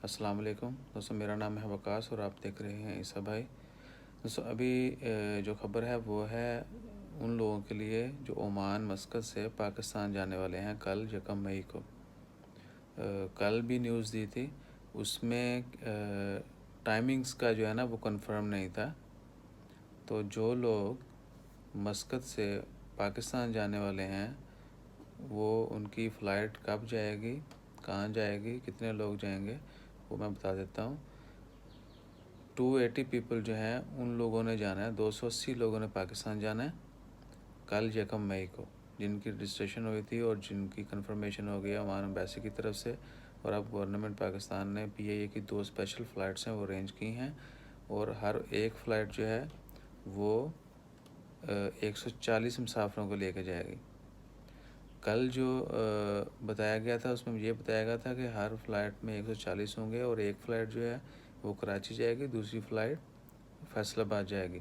السلام علیکم دوستوں، میرا نام ہے وقاص اور آپ دیکھ رہے ہیں عیسیٰ بھائی۔ دوستوں ابھی جو خبر ہے وہ ہے ان لوگوں کے لیے جو عمان مسقط سے پاکستان جانے والے ہیں کل 1 مئی کو۔ کل بھی نیوز دی تھی، اس میں ٹائمنگز کا جو ہے نا وہ کنفرم نہیں تھا۔ تو جو لوگ مسقط سے پاکستان جانے والے ہیں وہ ان کی فلائٹ کب جائے گی، کہاں جائے گی، کتنے لوگ جائیں گے وہ میں بتا دیتا ہوں۔ 280 پیپل جو ہیں ان لوگوں نے جانا ہے، 280 لوگوں نے پاکستان جانا ہے کل 1 مئی کو، جن کی رجسٹریشن ہوئی تھی اور جن کی کنفرمیشن ہو گیا عمان ایمبیسی کی طرف سے، اور اب گورنمنٹ پاکستان نے PIA کی 2 اسپیشل فلائٹس ہیں وہ ارینج کی ہیں، اور ہر ایک فلائٹ جو ہے وہ 140 مسافروں کو لے کے جائے گی۔ کل جو بتایا گیا تھا اس میں یہ بتایا گیا تھا کہ ہر فلائٹ میں 140 ہوں گے، اور ایک فلائٹ جو ہے وہ کراچی جائے گی، دوسری فلائٹ فیصل آباد جائے گی۔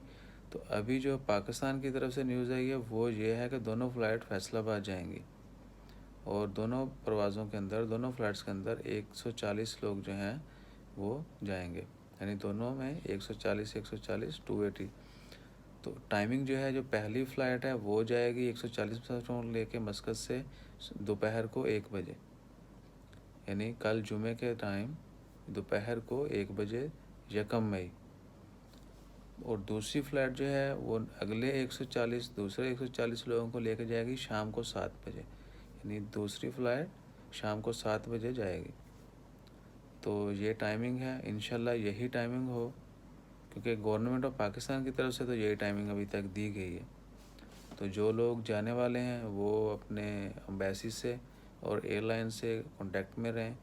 تو ابھی جو پاکستان کی طرف سے نیوز آئی ہے وہ یہ ہے کہ دونوں فلائٹ فیصل آباد جائیں گی، اور دونوں پروازوں کے اندر، دونوں فلائٹس کے اندر 140 لوگ جو ہیں وہ جائیں گے، یعنی دونوں میں 140 280۔ تو ٹائمنگ جو ہے، جو پہلی فلائٹ ہے وہ جائے گی 140 مسافروں لے کے مسقط سے دوپہر کو 1 بجے، یعنی کل جمعے کے ٹائم دوپہر کو 1 بجے 1 مئی۔ اور دوسری فلائٹ جو ہے وہ اگلے 140 دوسرے 140 لوگوں کو لے کے جائے گی شام کو 7 بجے، یعنی دوسری فلائٹ شام کو 7 بجے جائے گی۔ تو یہ ٹائمنگ ہے، انشاءاللہ یہی ٹائمنگ ہو، کیونکہ گورنمنٹ آف پاکستان کی طرف سے تو یہی ٹائمنگ ابھی تک دی گئی ہے۔ تو جو لوگ جانے والے ہیں وہ اپنے امبیسی سے اور ایئر لائن سے کانٹیکٹ میں رہیں۔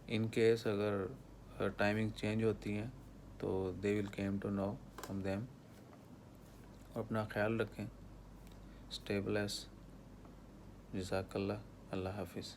ان کیس اگر ٹائمنگ چینج ہوتی ہیں تو they will come to know from them. اور اپنا خیال رکھیں، اسٹے بلیس، جزاک اللہ، اللہ حافظ۔